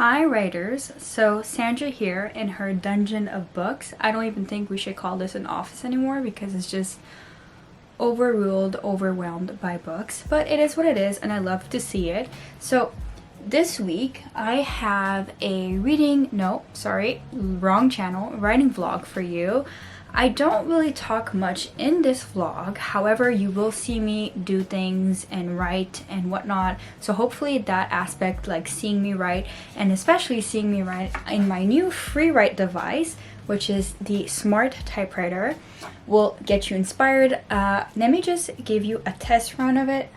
Hi writers, so Sandra here in her dungeon of books. I don't even think we should call this an office anymore because it's just overruled, overwhelmed by books. But it is what it is and I love to see it. So this week I have a writing vlog for you. I don't really talk much in this vlog, however you will see me do things and write and whatnot, so hopefully that aspect, like seeing me write and especially seeing me write in my new free write device, which is the Smart Typewriter, will get you inspired. Let me just give you a test run of it.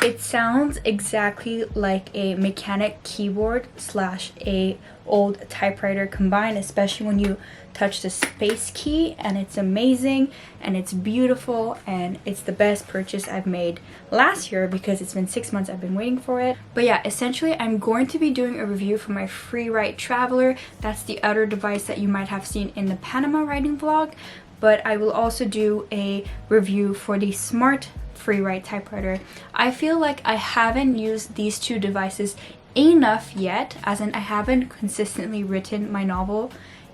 It sounds exactly like a mechanic keyboard slash a old typewriter combined, especially when you touch the space key, and it's amazing and it's beautiful and it's the best purchase I've made last year because it's been 6 months I've been waiting for it. But yeah, essentially I'm going to be doing a review for my Free Write Traveler. That's the other device that you might have seen in the Panama writing vlog, but I will also do a review for the Smart Free Write Typewriter. I feel like I haven't used these two devices enough yet, as in I haven't consistently written my novel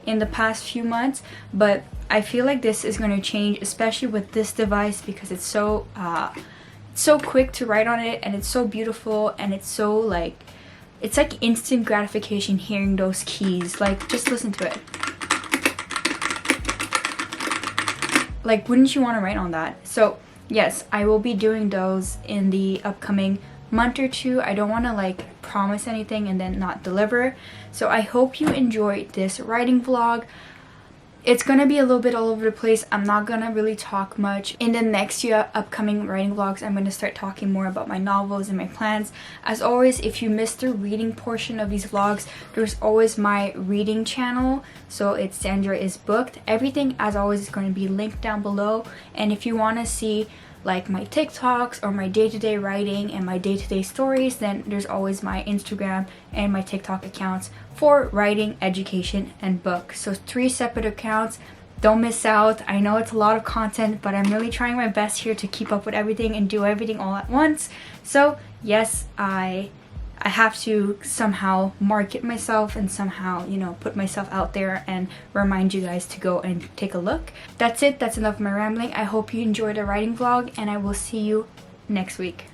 in the past few months, but I feel like this is going to change, especially with this device, because it's so quick to write on it and it's so beautiful and it's so like, it's like instant gratification hearing those keys. Like, just listen to it. Like, wouldn't you want to write on that? So yes, I will be doing those in the upcoming month or two. I don't want to like promise anything and then not deliver. So I hope you enjoyed this writing vlog. It's gonna be a little bit all over the place. I'm not gonna really talk much. In the next few upcoming writing vlogs, I'm gonna start talking more about my novels and my plans. As always, if you missed the reading portion of these vlogs, there's always my reading channel. So it's Sandra is Booked. Everything, as always, is going to be linked down below. And if you want to see like my TikToks or my day-to-day writing and my day-to-day stories, then there's always my Instagram and my TikTok accounts for writing, education, and books. So 3 separate accounts. Don't miss out. I know it's a lot of content, but I'm really trying my best here to keep up with everything and do everything all at once. So yes, I have to somehow market myself and somehow, you know, put myself out there and remind you guys to go and take a look. That's it. That's enough of my rambling. I hope you enjoyed the writing vlog and I will see you next week.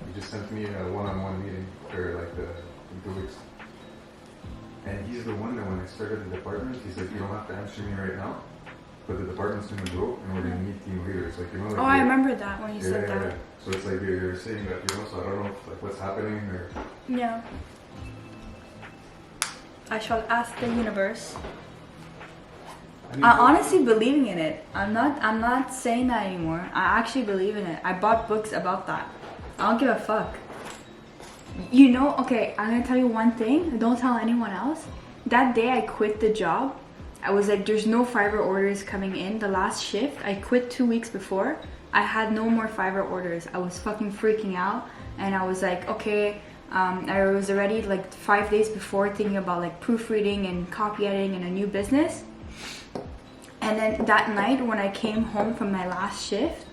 He just sent me a one-on-one meeting for like in 2 weeks. And he's the one that when I started the department, he's like, you don't have to answer me right now, but the department's gonna grow and we're gonna meet team leaders. Like, you know, like, oh, I remember that when you said that. Yeah. So it's like you're saying that, you know, so I don't know if, like what's happening or... Yeah. I shall ask the universe. I'm honestly believing in it. I'm not saying that anymore. I actually believe in it. I bought books about that. I don't give a fuck. You know, okay, I'm gonna tell you one thing. Don't tell anyone else. That day I quit the job, I was like, there's no Fiverr orders coming in. The last shift, I quit 2 weeks before. I had no more Fiverr orders. I was fucking freaking out. And I was like, okay, I was already like 5 days before thinking about like proofreading and copy editing and a new business. And then that night when I came home from my last shift,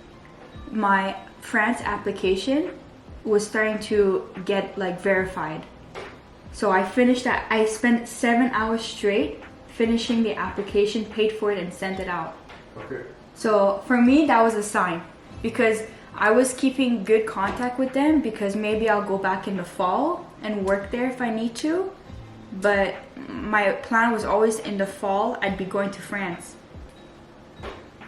my France application was starting to get like verified. So I finished that. I spent 7 hours straight finishing the application, paid for it and sent it out. Okay. So for me that was a sign, because I was keeping good contact with them, because maybe I'll go back in the fall and work there if I need to. But my plan was always in the fall I'd be going to France.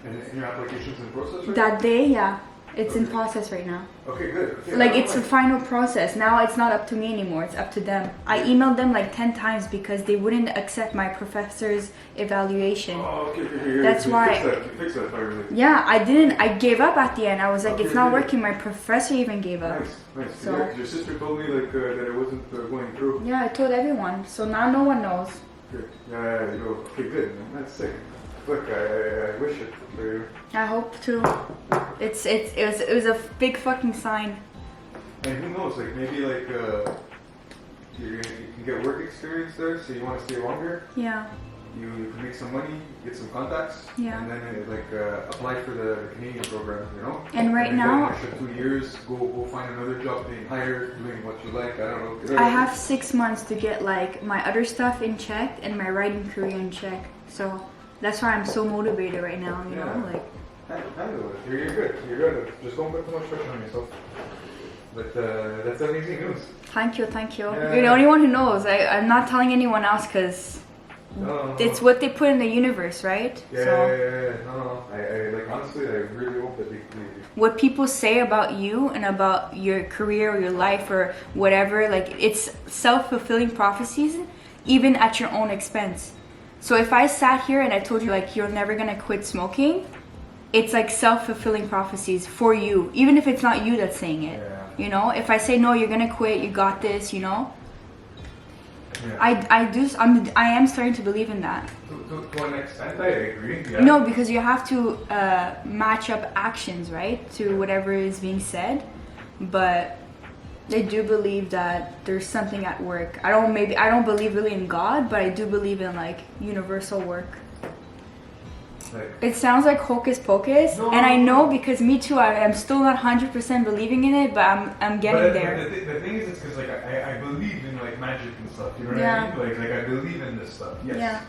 And your application's in process right That day, yeah. It's in process right now. Okay, good. Okay, Like it's a final process. Now it's not up to me anymore. It's up to them. I emailed them like 10 times because they wouldn't accept my professor's evaluation. Oh, okay. That's why. You fixed that finally. Yeah, I didn't. I gave up at the end. I was like, Okay, it's not good. working. My professor even gave up. Nice. So- Yeah, 'cause your sister told me like that it wasn't going through. Yeah, I told everyone. So now no one knows. Good. Yeah, you know, okay, good. Man. That's sick. Look, I wish it for you. I hope to. It was a big fucking sign. And who knows? Like maybe like you can get work experience there, so you want to stay longer. Yeah. You can make some money, get some contacts, Yeah. and then apply for the Canadian program, you know. And right then now- get an extra 2 years, go find another job paying higher, doing what you like. I don't know. I have 6 months to get like my other stuff in check and my writing career in check. So that's why I'm so motivated right now. You know, like. Handle it. You're good. You're good. Just don't put too much pressure on yourself. But that's amazing news. Thank you. Yeah. You're the only one who knows. I'm not telling anyone else because No. it's what they put in the universe, right? Yeah. No. I like honestly, I really hope that they What people say about you and about your career or your life or whatever, like it's self-fulfilling prophecies, even at your own expense. So if I sat here and I told you like you're never gonna quit smoking, it's like self-fulfilling prophecies for you, even if it's not you that's saying it. Yeah. You know, if I say no, you're gonna quit, you got this, you know. Yeah. I am starting to believe in that. To an extent, I agree. Yeah. No, because you have to match up actions, right, to whatever is being said. But I do believe that there's something at work. I don't believe really in God, but I do believe in like universal work. Like, It sounds like hocus pocus, No, and I no, know no. because me too. I'm still not 100% believing in it, but I'm getting but there. The thing is, it's because like I believe in like magic and stuff. You know what Yeah. I mean? Like I believe in this stuff. Yes. Yeah.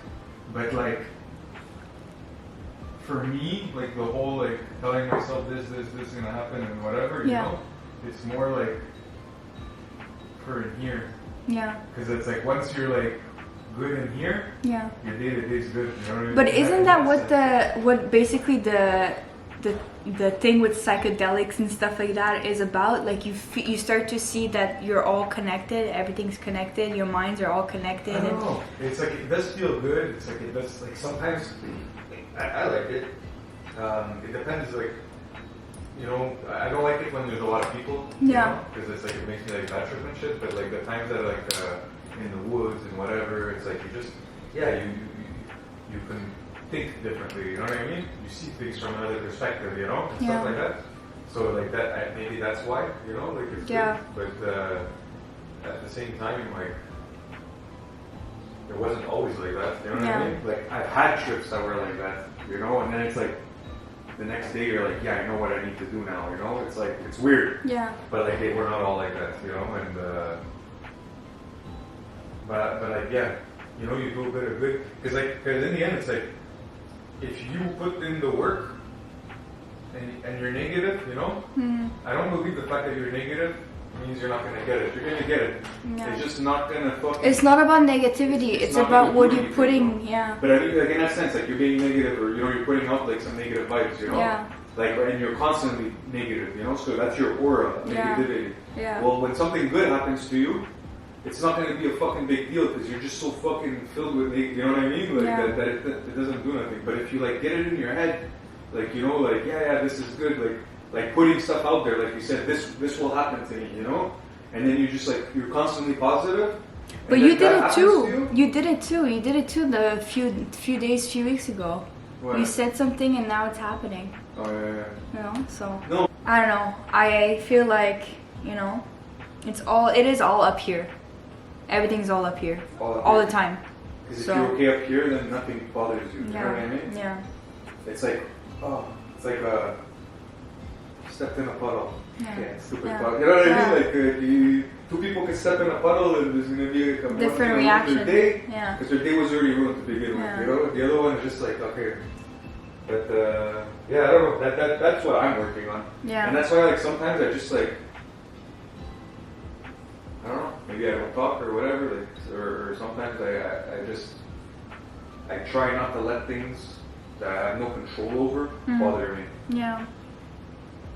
But like for me, like the whole like telling myself this is gonna happen and whatever. You Yeah. know, it's more like for in here. Yeah, Because it's like once you're like good in here, yeah. your day to day is good. You know what I mean? But isn't that sense. what basically the thing with psychedelics and stuff like that is about? Like you start to see that you're all connected, everything's connected, your minds are all connected. I don't know. It's like it does feel good. It's like it does like sometimes I like it. It depends. Like you know, I don't like it when there's a lot of people. Yeah. Because it's like it makes me like bad trip and shit. But like the times that like in the woods and whatever, it's like you just you can think differently. You know what I mean? You see things from another perspective. You know, and Yeah. stuff like that. So like that maybe that's why. You know, like it's Yeah. good. But at the same time, like. It wasn't always like that, you know what Yeah. I mean? Like, I've had trips that were like that, you know? And then it's like, the next day you're like, yeah, I know what I need to do now, you know? It's like, it's weird. Yeah. But like, they were not all like that, you know? And, but like, yeah, you know, you do a bit of good. Cause in the end, it's like, if you put in the work, and you're negative, you know? I don't believe the fact that you're negative means you're not gonna get it. You're gonna get it. Yeah. It's just not gonna fucking... It's not about negativity. It's not about gonna what do you're anything, putting. though. Yeah. But I mean, like in that sense, like you're being negative, or you know, you're putting out like some negative vibes, you know. Yeah. Like, and you're constantly negative, you know. So that's your aura, Yeah. negativity. Yeah. Well, when something good happens to you, it's not gonna be a fucking big deal because you're just so fucking filled with, you know what I mean? Like Yeah. that it doesn't do nothing. But if you like get it in your head, like you know, like yeah, this is good, like putting stuff out there, like you said, this will happen to me, you know. And then you just like you're constantly positive. But and you then did that it happens too. to you. You did it too. You did it too. The few weeks ago. What? You said something and now it's happening. Oh yeah. You know. So. No. I don't know. I feel like it is all up here. Everyth's all up here. All the time. Because So- if you're okay up here, then nothing bothers you. You know what I mean? Yeah. It's like, stepped in a puddle. Yeah. Stupid Yeah. puddle. You know what Yeah. I mean? Like, two people can step in a puddle and there's going to be like a Different one reaction. Their day, Yeah. because their day was already ruined to begin Yeah. with. You know, the other one is just like, okay. But yeah, I don't know. That's what I'm working on. Yeah. And that's why, like, sometimes I just like, I don't know. Maybe I don't talk or whatever. Like, or sometimes I try not to let things that I have no control over bother me. Yeah.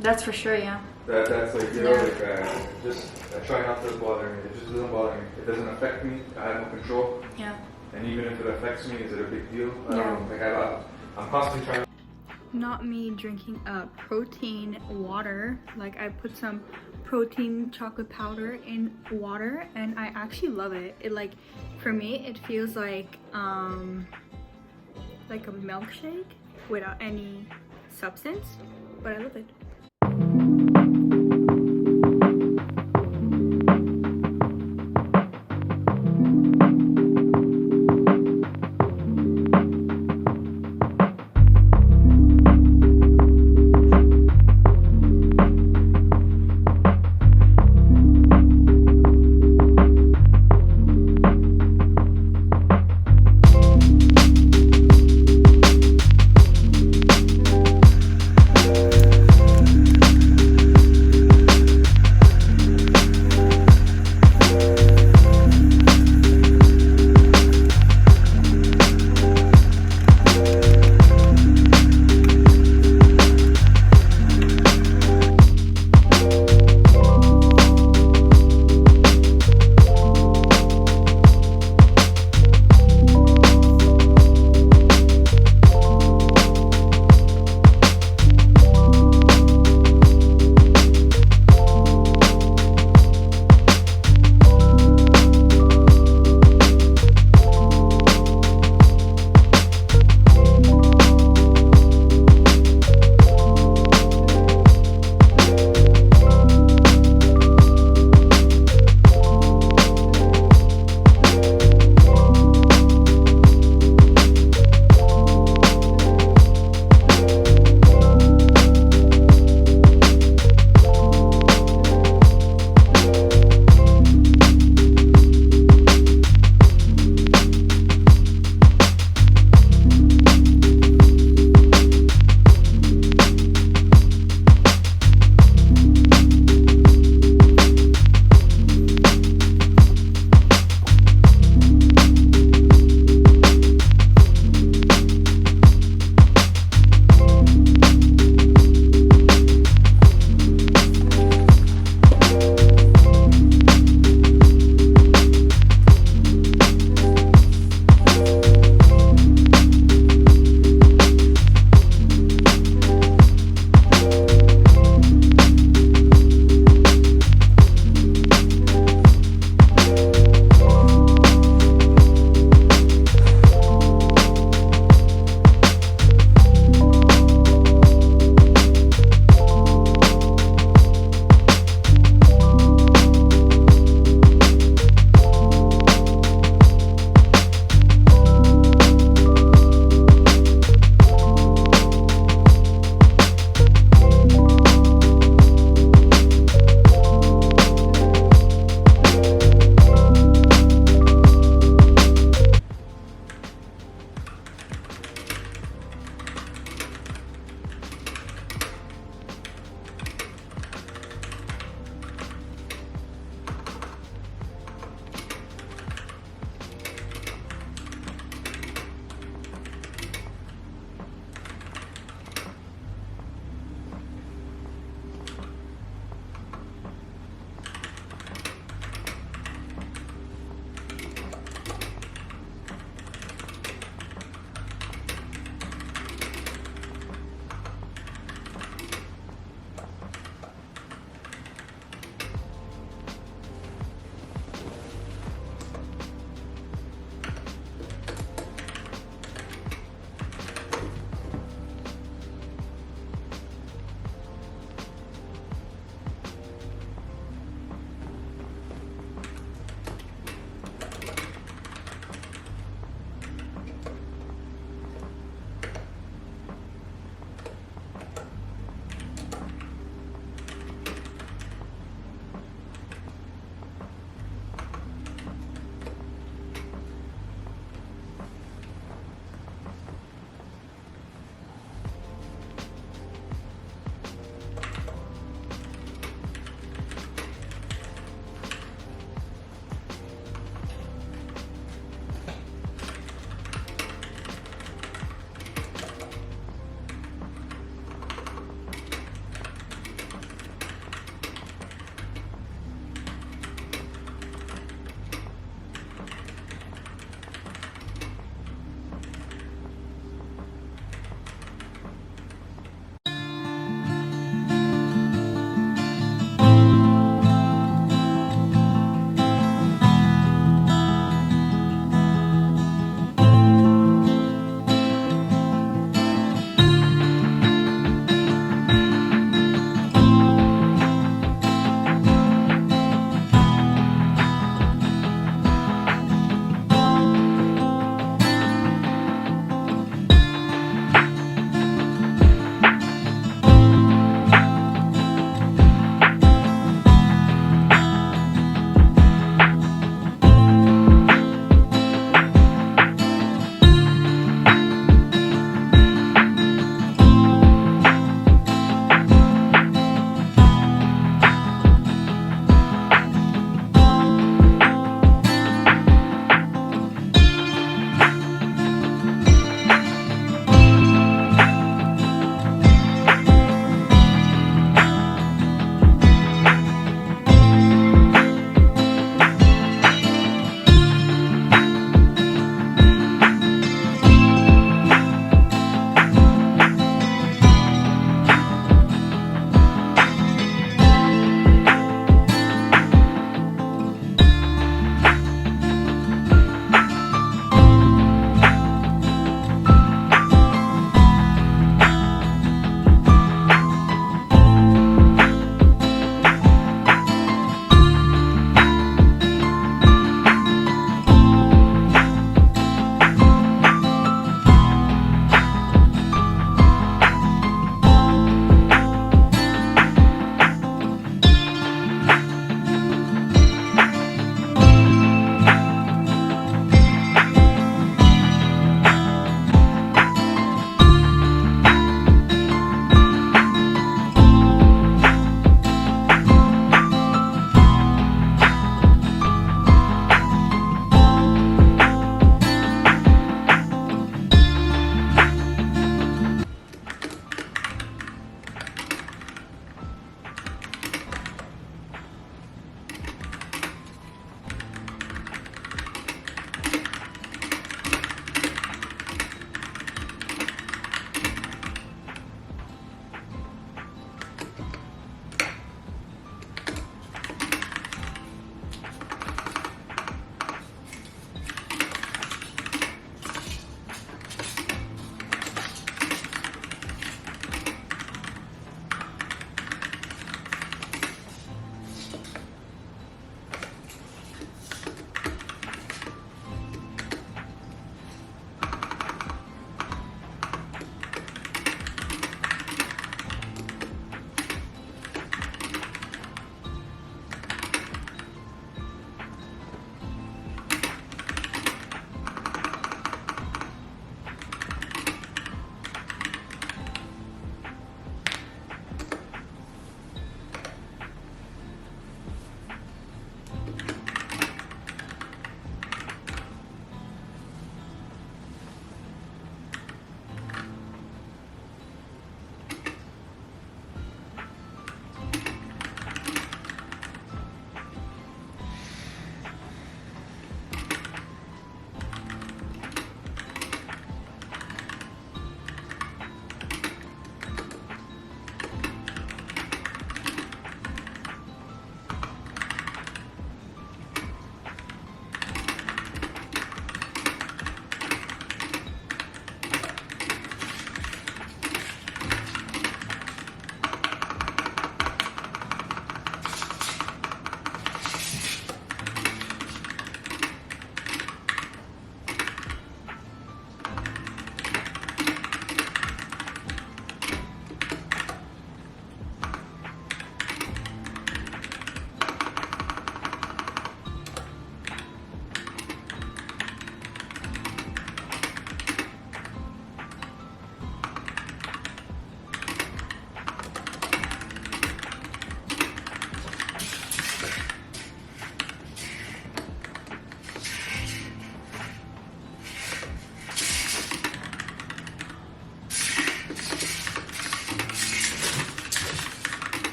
That's for sure, yeah. That's like, you know, like, I try not to bother me. It just doesn't bother me. It doesn't affect me. I have no control. Yeah. And even if it affects me, is it a big deal? I Yeah. don't know. Like, I'm constantly trying. Not me drinking protein water. Like, I put some protein chocolate powder in water and I actually love it. It, like, for me, it feels like a milkshake without any substance, but I love it.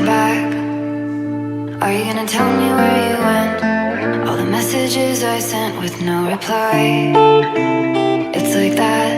back? Are you gonna tell me where you went? All the messages I sent with no reply. It's like that.